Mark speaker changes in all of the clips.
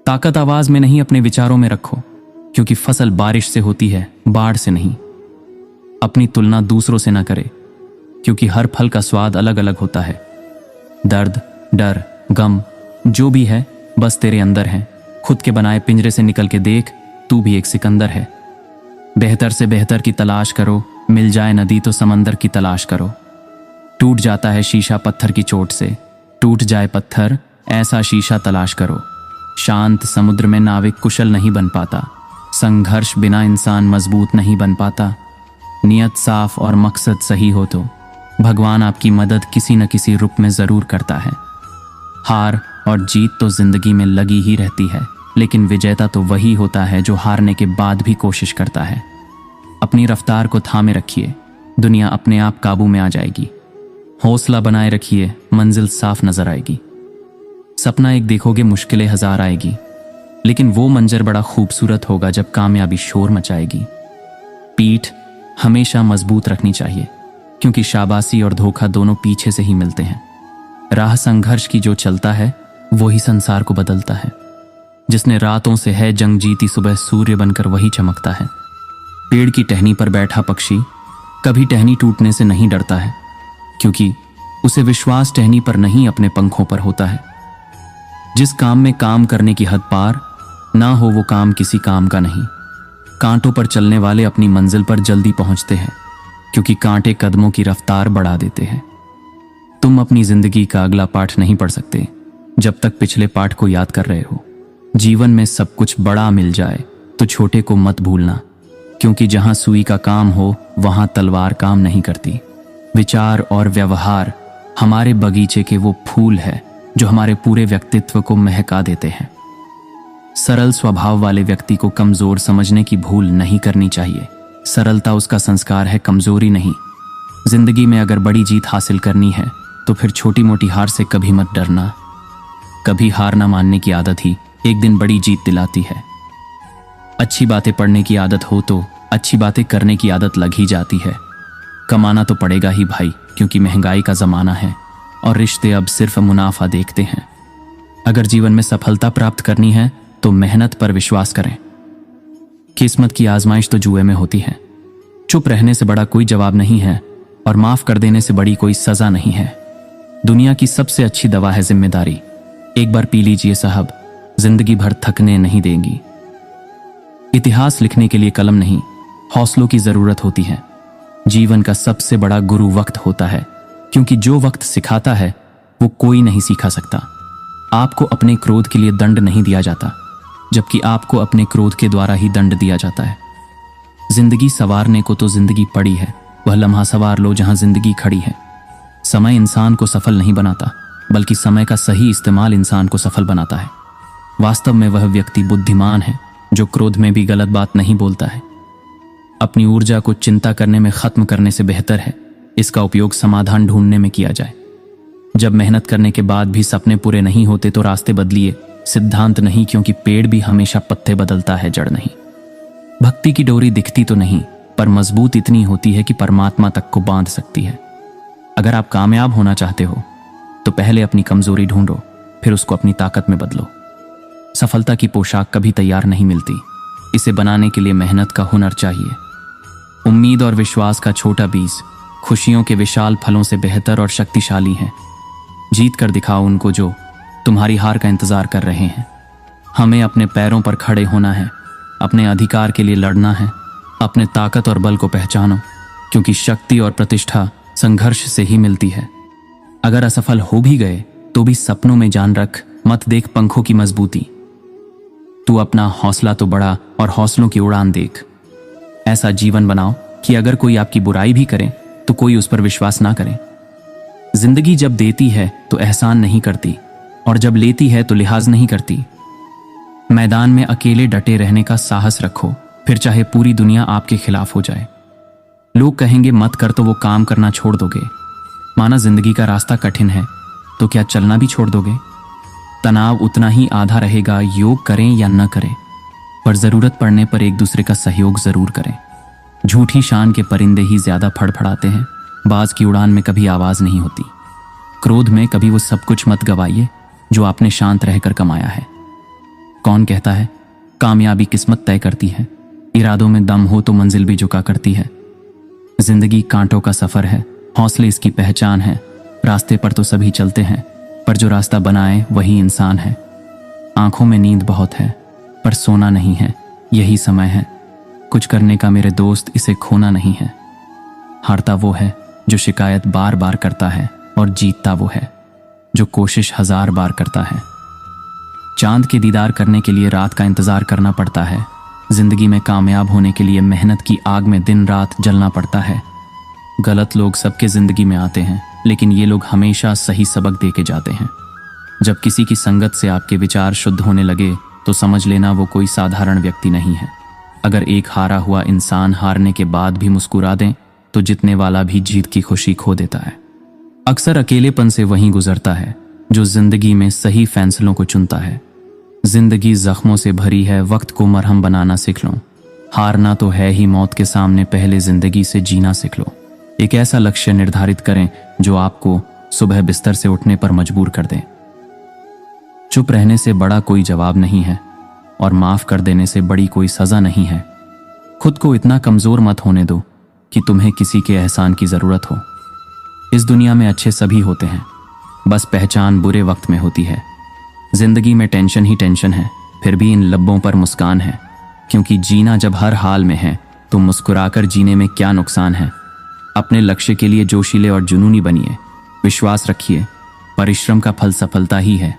Speaker 1: ताकत आवाज में नहीं, अपने विचारों में रखो, क्योंकि फसल बारिश से होती है, बाढ़ से नहीं। अपनी तुलना दूसरों से ना करे, क्योंकि हर फल का स्वाद अलग अलग होता है। दर्द, डर, गम जो भी है बस तेरे अंदर है। खुद के बनाए पिंजरे से निकल के देख, तू भी एक सिकंदर है। बेहतर से बेहतर की तलाश करो, मिल जाए नदी तो समंदर की तलाश करो। टूट जाता है शीशा पत्थर की चोट से, टूट जाए पत्थर ऐसा शीशा तलाश करो। शांत समुद्र में नाविक कुशल नहीं बन पाता, संघर्ष बिना इंसान मजबूत नहीं बन पाता। नियत साफ और मकसद सही हो तो भगवान आपकी मदद किसी न किसी रूप में जरूर करता है। हार और जीत तो जिंदगी में लगी ही रहती है, लेकिन विजेता तो वही होता है जो हारने के बाद भी कोशिश करता है। अपनी रफ्तार को थामे रखिए, दुनिया अपने आप काबू में आ जाएगी। हौसला बनाए रखिए, मंजिल साफ नजर आएगी। सपना एक देखोगे, मुश्किलें हजार आएगी, लेकिन वो मंजर बड़ा खूबसूरत होगा जब कामयाबी शोर मचाएगी। पीठ हमेशा मजबूत रखनी चाहिए, क्योंकि शाबाशी और धोखा दोनों पीछे से ही मिलते हैं। राह संघर्ष की जो चलता है वही संसार को बदलता है। जिसने रातों से है जंग जीती, सुबह सूर्य बनकर वही चमकता है। पेड़ की टहनी पर बैठा पक्षी कभी टहनी टूटने से नहीं डरता है, क्योंकि उसे विश्वास टहनी पर नहीं अपने पंखों पर होता है। जिस काम में काम करने की हद पार ना हो, वो काम किसी काम का नहीं। कांटों पर चलने वाले अपनी मंजिल पर जल्दी पहुंचते हैं, क्योंकि कांटे कदमों की रफ्तार बढ़ा देते हैं। तुम अपनी जिंदगी का अगला पाठ नहीं पढ़ सकते जब तक पिछले पाठ को याद कर रहे हो। जीवन में सब कुछ बड़ा मिल जाए तो छोटे को मत भूलना, क्योंकि जहां सुई का काम हो वहां तलवार काम नहीं करती। विचार और व्यवहार हमारे बगीचे के वो फूल है जो हमारे पूरे व्यक्तित्व को महका देते हैं। सरल स्वभाव वाले व्यक्ति को कमजोर समझने की भूल नहीं करनी चाहिए। सरलता उसका संस्कार है, कमजोरी नहीं। जिंदगी में अगर बड़ी जीत हासिल करनी है तो फिर छोटी मोटी हार से कभी मत डरना। कभी हार ना मानने की आदत ही एक दिन बड़ी जीत दिलाती है। अच्छी बातें पढ़ने की आदत हो तो अच्छी बातें करने की आदत लग ही जाती है। कमाना तो पड़ेगा ही भाई, क्योंकि महंगाई का जमाना है और रिश्ते अब सिर्फ मुनाफा देखते हैं। अगर जीवन में सफलता प्राप्त करनी है तो मेहनत पर विश्वास करें। किस्मत की आजमाइश तो जुए में होती है। चुप रहने से बड़ा कोई जवाब नहीं है, और माफ कर देने से बड़ी कोई सजा नहीं है। दुनिया की सबसे अच्छी दवा है जिम्मेदारी। एक बार पी लीजिए साहब, जिंदगी भर थकने नहीं देंगी। इतिहास लिखने के लिए कलम नहीं, हौसलों की जरूरत होती है। जीवन का सबसे बड़ा गुरु वक्त होता है, क्योंकि जो वक्त सिखाता है वो कोई नहीं सीखा सकता। आपको अपने क्रोध के लिए दंड नहीं दिया जाता, जबकि आपको अपने क्रोध के द्वारा ही दंड दिया जाता है। जिंदगी संवारने को तो जिंदगी पड़ी है, वह लम्हा सवार लो जहां जिंदगी खड़ी है। समय इंसान को सफल नहीं बनाता, बल्कि समय का सही इस्तेमाल इंसान को सफल बनाता है। वास्तव में वह व्यक्ति बुद्धिमान है जो क्रोध में भी गलत बात नहीं बोलता है। अपनी ऊर्जा को चिंता करने में खत्म करने से बेहतर है इसका उपयोग समाधान ढूंढने में किया जाए। जब मेहनत करने के बाद भी सपने पूरे नहीं होते तो रास्ते बदलिए, सिद्धांत नहीं, क्योंकि पेड़ भी हमेशा पत्ते बदलता है, जड़ नहीं। भक्ति की डोरी दिखती तो नहीं, पर मजबूत इतनी होती है कि परमात्मा तक को बांध सकती है। अगर आप कामयाब होना चाहते हो तो पहले अपनी कमजोरी ढूंढो, फिर उसको अपनी ताकत में बदलो। सफलता की पोशाक कभी तैयार नहीं मिलती, इसे बनाने के लिए मेहनत का हुनर चाहिए। उम्मीद और विश्वास का छोटा बीज खुशियों के विशाल फलों से बेहतर और शक्तिशाली है। जीत कर दिखाओ उनको जो तुम्हारी हार का इंतजार कर रहे हैं। हमें अपने पैरों पर खड़े होना है, अपने अधिकार के लिए लड़ना है। अपने ताकत और बल को पहचानो, क्योंकि शक्ति और प्रतिष्ठा संघर्ष से ही मिलती है। अगर असफल हो भी गए तो भी सपनों में जान रख, मत देख पंखों की मजबूती। तू अपना हौसला तो बढ़ा और हौसलों की उड़ान देख। ऐसा जीवन बनाओ कि अगर कोई आपकी बुराई भी करे तो कोई उस पर विश्वास ना करे। जिंदगी जब देती है तो एहसान नहीं करती, और जब लेती है तो लिहाज नहीं करती। मैदान में अकेले डटे रहने का साहस रखो, फिर चाहे पूरी दुनिया आपके खिलाफ हो जाए। लोग कहेंगे मत कर तो वो काम करना छोड़ दोगे। माना जिंदगी का रास्ता कठिन है तो क्या चलना भी छोड़ दोगे? तनाव उतना ही आधा रहेगा, योग करें या न करें, पर जरूरत पड़ने पर एक दूसरे का सहयोग जरूर करें। झूठी शान के परिंदे ही ज्यादा फड़फड़ाते हैं, बाज की उड़ान में कभी आवाज नहीं होती। क्रोध में कभी वो सब कुछ मत गवाइए जो आपने शांत रहकर कमाया है। कौन कहता है कामयाबी किस्मत तय करती है? इरादों में दम हो तो मंजिल भी झुका करती है। जिंदगी कांटों का सफर है, हौसले इसकी पहचान है। रास्ते पर तो सभी चलते हैं, पर जो रास्ता बनाए वही इंसान है। आंखों में नींद बहुत है, पर सोना नहीं है, यही समय है। कुछ करने का मेरे दोस्त, इसे खोना नहीं है। हारता वो है जो शिकायत बार बार करता है, और जीतता वो है जो कोशिश 1000 बार करता है। चांद के दीदार करने के लिए रात का इंतजार करना पड़ता है। जिंदगी में कामयाब होने के लिए मेहनत की आग में दिन रात जलना पड़ता है। गलत लोग सबके जिंदगी में आते हैं, लेकिन ये लोग हमेशा सही सबक दे के जाते हैं। जब किसी की संगत से आपके विचार शुद्ध होने लगे तो समझ लेना वो कोई साधारण व्यक्ति नहीं है। अगर एक हारा हुआ इंसान हारने के बाद भी मुस्कुरा दें तो जीतने वाला भी जीत की खुशी खो देता है। अक्सर अकेलेपन से वही गुजरता है जो जिंदगी में सही फैसलों को चुनता है। जिंदगी जख्मों से भरी है, वक्त को मरहम बनाना सीख लो। हारना तो है ही मौत के सामने, पहले जिंदगी से जीना सीख लो। एक ऐसा लक्ष्य निर्धारित करें जो आपको सुबह बिस्तर से उठने पर मजबूर कर दे। चुप रहने से बड़ा कोई जवाब नहीं है, और माफ कर देने से बड़ी कोई सजा नहीं है। खुद को इतना कमजोर मत होने दो कि तुम्हें किसी के एहसान की जरूरत हो। इस दुनिया में अच्छे सभी होते हैं, बस पहचान बुरे वक्त में होती है। जिंदगी में टेंशन ही टेंशन है, फिर भी इन लब्बों पर मुस्कान है, क्योंकि जीना जब हर हाल में है तो मुस्कुराकर जीने में क्या नुकसान है। अपने लक्ष्य के लिए जोशीले और जुनूनी बनिए। विश्वास रखिए, परिश्रम का फल सफलता ही है।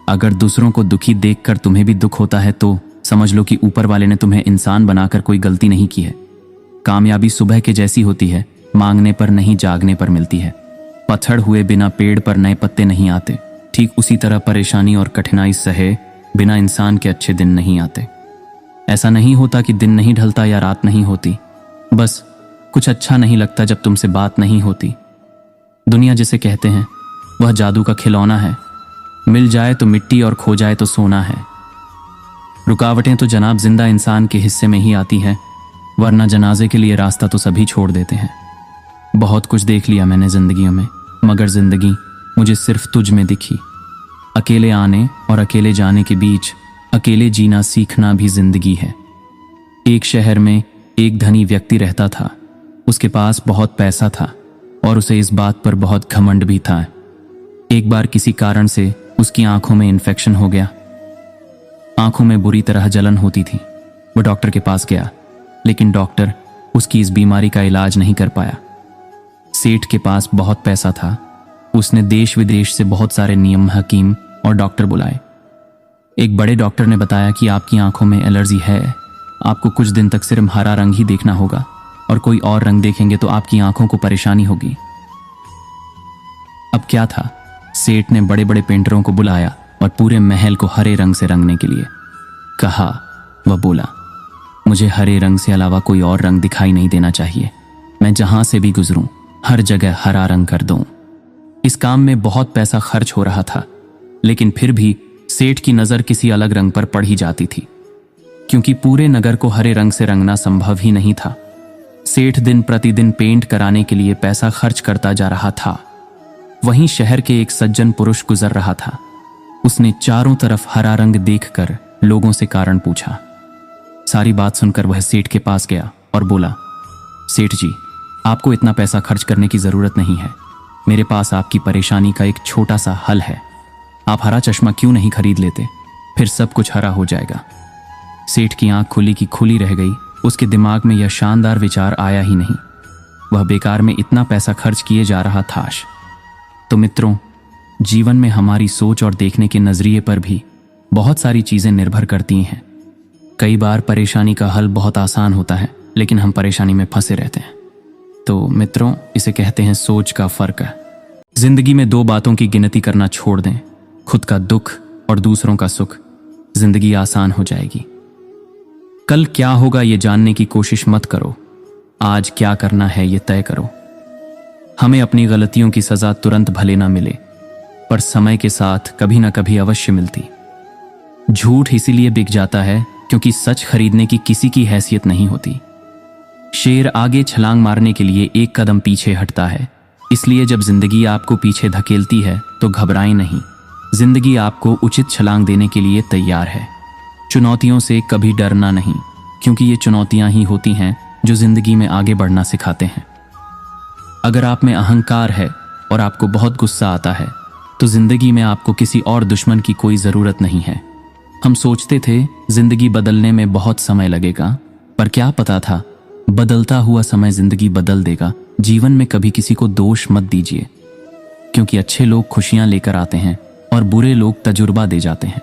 Speaker 1: अगर दूसरों को दुखी देखकर तुम्हें भी दुख होता है तो समझ लो कि ऊपर वाले ने तुम्हें इंसान बनाकर कोई गलती नहीं की है। कामयाबी सुबह के जैसी होती है, मांगने पर नहीं जागने पर मिलती है। पत्थर हुए बिना पेड़ पर नए पत्ते नहीं आते। ठीक उसी तरह परेशानी और कठिनाई सहे बिना इंसान के अच्छे दिन नहीं आते। ऐसा नहीं होता कि दिन नहीं ढलता या रात नहीं होती, बस कुछ अच्छा नहीं लगता जब तुमसे बात नहीं होती। दुनिया जिसे कहते हैं वह जादू का खिलौना है। मिल जाए तो मिट्टी और खो जाए तो सोना है। रुकावटें तो जनाब जिंदा इंसान के हिस्से में ही आती है, वरना जनाजे के लिए रास्ता तो सभी छोड़ देते हैं। बहुत कुछ देख लिया मैंने जिंदगियों में, मगर जिंदगी मुझे सिर्फ तुझ में दिखी। अकेले आने और अकेले जाने के बीच अकेले जीना सीखना भी जिंदगी है। एक शहर में एक धनी व्यक्ति रहता था। उसके पास बहुत पैसा था और उसे इस बात पर बहुत घमंड भी था। एक बार किसी कारण से उसकी आंखों में इन्फेक्शन हो गया। आंखों में बुरी तरह जलन होती थी। वो डॉक्टर के पास गया, लेकिन डॉक्टर उसकी इस बीमारी का इलाज नहीं कर पाया। सेठ के पास बहुत पैसा था। उसने देश विदेश से बहुत सारे नियम, हकीम और डॉक्टर बुलाए। एक बड़े डॉक्टर ने बताया कि आपकी आंखों में एलर्जी है, आपको कुछ दिन तक सिर्फ हरा रंग ही देखना होगा, और कोई और रंग देखेंगे तो आपकी आंखों को परेशानी होगी। अब क्या था, सेठ ने बड़े बड़े पेंटरों को बुलाया और पूरे महल को हरे रंग से रंगने के लिए कहा। वह बोला, मुझे हरे रंग से अलावा कोई और रंग दिखाई नहीं देना चाहिए। मैं जहां से भी गुजरूं हर जगह हरा रंग कर दूं। इस काम में बहुत पैसा खर्च हो रहा था, लेकिन फिर भी सेठ की नजर किसी अलग रंग पर पड़ ही जाती थी, क्योंकि पूरे नगर को हरे रंग से रंगना संभव ही नहीं था। सेठ दिन प्रतिदिन पेंट कराने के लिए पैसा खर्च करता जा रहा था। वहीं शहर के एक सज्जन पुरुष गुजर रहा था। उसने चारों तरफ हरा रंग देखकर लोगों से कारण पूछा। सारी बात सुनकर वह सेठ के पास गया और बोला, सेठ जी, आपको इतना पैसा खर्च करने की जरूरत नहीं है। मेरे पास आपकी परेशानी का एक छोटा सा हल है। आप हरा चश्मा क्यों नहीं खरीद लेते, फिर सब कुछ हरा हो जाएगा। सेठ की आंख खुली की खुली रह गई। उसके दिमाग में यह शानदार विचार आया ही नहीं। वह बेकार में इतना पैसा खर्च किए जा रहा था। तो मित्रों, जीवन में हमारी सोच और देखने के नजरिए पर भी बहुत सारी चीजें निर्भर करती हैं। कई बार परेशानी का हल बहुत आसान होता है, लेकिन हम परेशानी में फंसे रहते हैं। तो मित्रों, इसे कहते हैं सोच का फर्क। जिंदगी में 2 बातों की गिनती करना छोड़ दें, खुद का दुख और दूसरों का सुख। जिंदगी आसान हो जाएगी। कल क्या होगा ये जानने की कोशिश मत करो, आज क्या करना है ये तय करो। हमें अपनी गलतियों की सजा तुरंत भले ना मिले, पर समय के साथ कभी ना कभी अवश्य मिलती। झूठ इसीलिए बिक जाता है क्योंकि सच खरीदने की किसी की हैसियत नहीं होती। शेर आगे छलांग मारने के लिए 1 कदम पीछे हटता है। इसलिए जब जिंदगी आपको पीछे धकेलती है तो घबराएं नहीं। जिंदगी आपको उचित छलांग देने के लिए तैयार है। चुनौतियों से कभी डरना नहीं, क्योंकि ये चुनौतियां ही होती हैं जो जिंदगी में आगे बढ़ना सिखाते हैं। अगर आप में अहंकार है और आपको बहुत गुस्सा आता है तो जिंदगी में आपको किसी और दुश्मन की कोई ज़रूरत नहीं है। हम सोचते थे जिंदगी बदलने में बहुत समय लगेगा, पर क्या पता था बदलता हुआ समय जिंदगी बदल देगा। जीवन में कभी किसी को दोष मत दीजिए, क्योंकि अच्छे लोग खुशियां लेकर आते हैं और बुरे लोग तजुर्बा दे जाते हैं।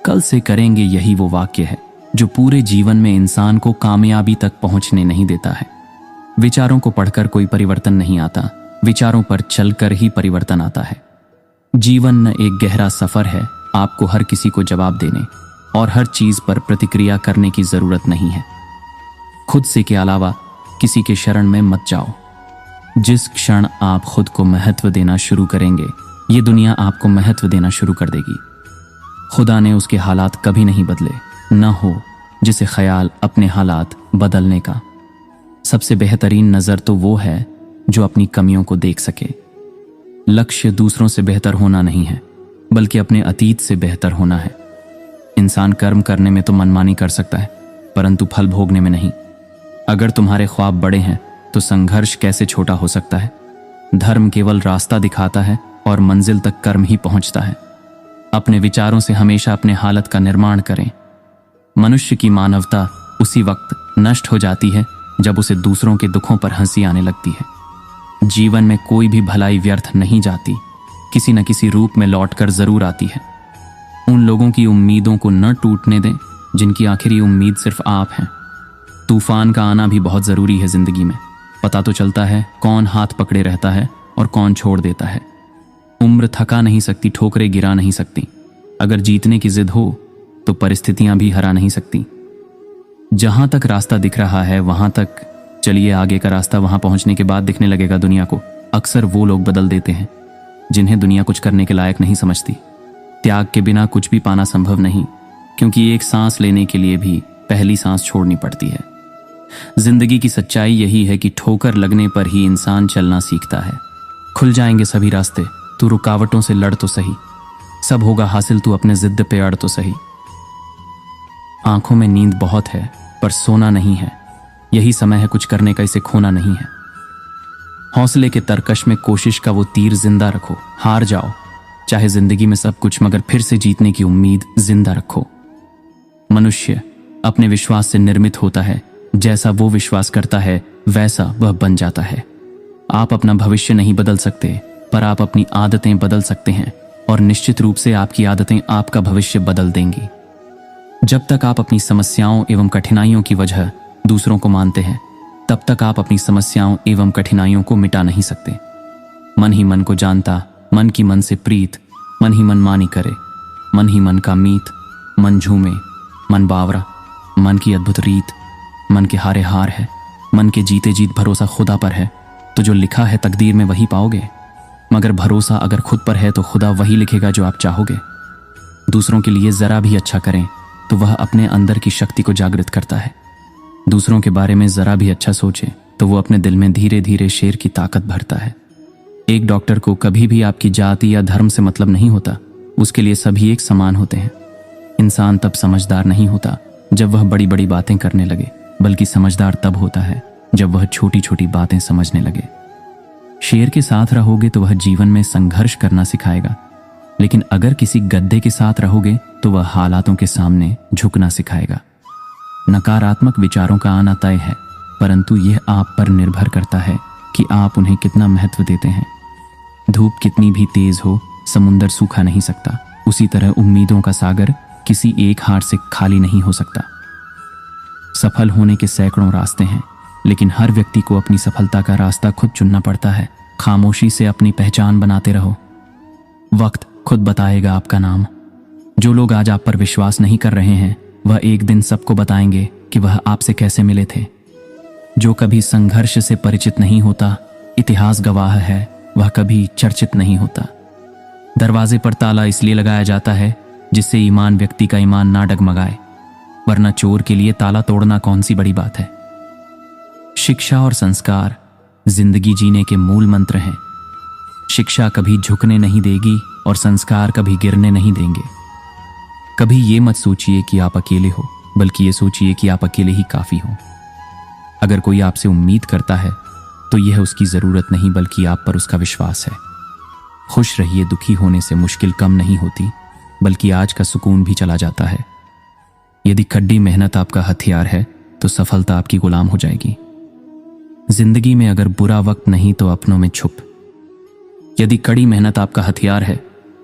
Speaker 1: कल से करेंगे यही वो वाक्य है जो पूरे जीवन में इंसान को कामयाबी तक पहुंचने नहीं देता है। विचारों को पढ़कर कोई परिवर्तन नहीं आता, विचारों पर चलकर ही परिवर्तन आता है। जीवन एक गहरा सफर है, आपको हर किसी को जवाब देने और हर चीज पर प्रतिक्रिया करने की जरूरत नहीं है। खुद से के अलावा किसी के शरण में मत जाओ। जिस क्षण आप खुद को महत्व देना शुरू करेंगे, ये दुनिया आपको महत्व देना शुरू कर देगी। खुदा ने उसके हालात कभी नहीं बदले, न हो जिसे ख्याल अपने हालात बदलने का। सबसे बेहतरीन नज़र तो वो है जो अपनी कमियों को देख सके। लक्ष्य दूसरों से बेहतर होना नहीं है, बल्कि अपने अतीत से बेहतर होना है। इंसान कर्म करने में तो मनमानी कर सकता है, परंतु फल भोगने में नहीं। अगर तुम्हारे ख्वाब बड़े हैं तो संघर्ष कैसे छोटा हो सकता है। धर्म केवल रास्ता दिखाता है और मंजिल तक कर्म ही पहुंचता है। अपने विचारों से हमेशा अपने हालत का निर्माण करें। मनुष्य की मानवता उसी वक्त नष्ट हो जाती है जब उसे दूसरों के दुखों पर हंसी आने लगती है। जीवन में कोई भी भलाई व्यर्थ नहीं जाती, किसी न किसी रूप में लौटकर जरूर आती है। उन लोगों की उम्मीदों को न टूटने दें जिनकी आखिरी उम्मीद सिर्फ आप हैं। तूफान का आना भी बहुत जरूरी है जिंदगी में। पता तो चलता है कौन हाथ पकड़े रहता है और कौन छोड़ देता है। उम्र थका नहीं सकती, ठोकरें गिरा नहीं सकती। अगर जीतने की जिद हो तो परिस्थितियां भी हरा नहीं सकती। जहां तक रास्ता दिख रहा है वहां तक चलिए, आगे का रास्ता वहां पहुंचने के बाद दिखने लगेगा दुनिया को। अक्सर वो लोग बदल देते हैं जिन्हें दुनिया कुछ करने के लायक नहीं समझती। त्याग के बिना कुछ भी पाना संभव नहीं, क्योंकि एक सांस लेने के लिए भी पहली सांस छोड़नी पड़ती है। जिंदगी की सच्चाई यही है कि ठोकर लगने पर ही इंसान चलना सीखता है। खुल जाएंगे सभी रास्ते, तू रुकावटों से लड़ तो सही। सब होगा हासिल, तू अपने जिद पे अड़ तो सही। आंखों में नींद बहुत है पर सोना नहीं है। यही समय है कुछ करने का, इसे खोना नहीं है। हौसले के तरकश में कोशिश का वो तीर जिंदा रखो। हार जाओ चाहे जिंदगी में सब कुछ, मगर फिर से जीतने की उम्मीद जिंदा रखो। मनुष्य अपने विश्वास से निर्मित होता है। जैसा वो विश्वास करता है वैसा वह बन जाता है। आप अपना भविष्य नहीं बदल सकते, पर आप अपनी आदतें बदल सकते हैं, और निश्चित रूप से आपकी आदतें आपका भविष्य बदल देंगी। जब तक आप अपनी समस्याओं एवं कठिनाइयों की वजह दूसरों को मानते हैं, तब तक आप अपनी समस्याओं एवं कठिनाइयों को मिटा नहीं सकते। मन ही मन को जानता, मन की मन से प्रीत, मन ही मन मानी करे, मन ही मन का मीत, मन झूमे, मन बावरा, मन की अद्भुत रीत, मन के हारे हार है, मन के जीते जीत भरोसा खुदा पर है। तो जो लिखा है तकदीर में वही पाओगे, मगर भरोसा अगर खुद पर है तो खुदा वही लिखेगा जो आप चाहोगे। दूसरों के लिए जरा भी अच्छा करें तो वह अपने अंदर की शक्ति को जागृत करता है। दूसरों के बारे में जरा भी अच्छा सोचे तो वो अपने दिल में धीरे धीरे शेर की ताकत भरता है। एक डॉक्टर को कभी भी आपकी जाति या धर्म से मतलब नहीं होता, उसके लिए सभी एक समान होते हैं। इंसान तब समझदार नहीं होता जब वह बड़ी बड़ी बातें करने लगे, बल्कि समझदार तब होता है जब वह छोटी छोटी बातें समझने लगे। शेर के साथ रहोगे तो वह जीवन में संघर्ष करना सिखाएगा, लेकिन अगर किसी गद्दे के साथ रहोगे तो वह हालातों के सामने झुकना सिखाएगा। नकारात्मक विचारों का आना तय है, परंतु यह आप पर निर्भर करता है कि आप उन्हें कितना महत्व देते हैं। धूप कितनी भी तेज हो, समुंदर सूखा नहीं सकता। उसी तरह उम्मीदों का सागर किसी एक हार से खाली नहीं हो सकता। सफल होने के सैकड़ों रास्ते हैं, लेकिन हर व्यक्ति को अपनी सफलता का रास्ता खुद चुनना पड़ता है। खामोशी से अपनी पहचान बनाते रहो, वक्त खुद बताएगा आपका नाम। जो लोग आज आप पर विश्वास नहीं कर रहे हैं, वह एक दिन सबको बताएंगे कि वह आपसे कैसे मिले थे। जो कभी संघर्ष से परिचित नहीं होता, इतिहास गवाह है, वह कभी चर्चित नहीं होता। दरवाजे पर ताला इसलिए लगाया जाता है जिससे ईमान व्यक्ति का ईमान ना डगमगाए, वरना चोर के लिए ताला तोड़ना कौन सी बड़ी बात है। शिक्षा और संस्कार जिंदगी जीने के मूल मंत्र हैं। शिक्षा कभी झुकने नहीं देगी और संस्कार कभी गिरने नहीं देंगे। कभी ये मत सोचिए कि आप अकेले हो, बल्कि ये सोचिए कि आप अकेले ही काफ़ी हो। अगर कोई आपसे उम्मीद करता है तो यह उसकी ज़रूरत नहीं, बल्कि आप पर उसका विश्वास है। खुश रहिए, दुखी होने से मुश्किल कम नहीं होती, बल्कि आज का सुकून भी चला जाता है। यदि कड़ी मेहनत आपका हथियार है तो सफलता आपकी गुलाम हो जाएगी। जिंदगी में अगर बुरा वक्त नहीं तो अपनों में छुप। यदि कड़ी मेहनत आपका हथियार है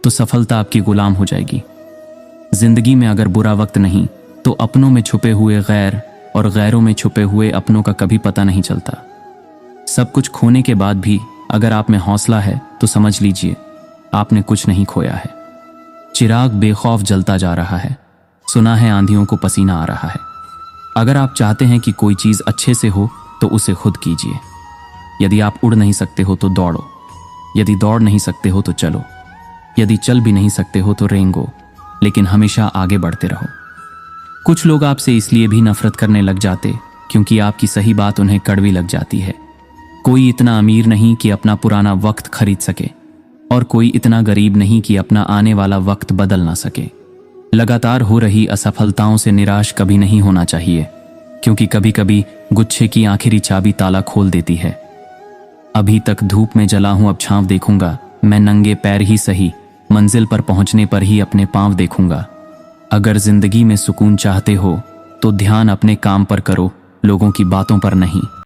Speaker 1: तो सफलता आपकी गुलाम हो जाएगी। जिंदगी में अगर बुरा वक्त नहीं तो अपनों में छुपे हुए गैर और गैरों में छुपे हुए अपनों का कभी पता नहीं चलता। सब कुछ खोने के बाद भी अगर आप में हौसला है तो समझ लीजिए आपने कुछ नहीं खोया है। चिराग बेखौफ जलता जा रहा है, सुना है आंधियों को पसीना आ रहा है। अगर आप चाहते हैं कि कोई चीज़ अच्छे से हो तो उसे खुद कीजिए। यदि आप उड़ नहीं सकते हो तो दौड़ो, यदि दौड़ नहीं सकते हो तो चलो, यदि चल भी नहीं सकते हो तो रेंगो, लेकिन हमेशा आगे बढ़ते रहो। कुछ लोग आपसे इसलिए भी नफरत करने लग जाते क्योंकि आपकी सही बात उन्हें कड़वी लग जाती है। कोई इतना अमीर नहीं कि अपना पुराना वक्त खरीद सके, और कोई इतना गरीब नहीं कि अपना आने वाला वक्त बदल ना सके। लगातार हो रही असफलताओं से निराश कभी नहीं होना चाहिए, क्योंकि कभी कभी गुच्छे की आखिरी चाबी ताला खोल देती है। अभी तक धूप में जला हूं, अब छांव देखूंगा। मैं नंगे पैर ही सही, मंजिल पर पहुंचने पर ही अपने पांव देखूंगा। अगर जिंदगी में सुकून चाहते हो तो ध्यान अपने काम पर करो, लोगों की बातों पर नहीं।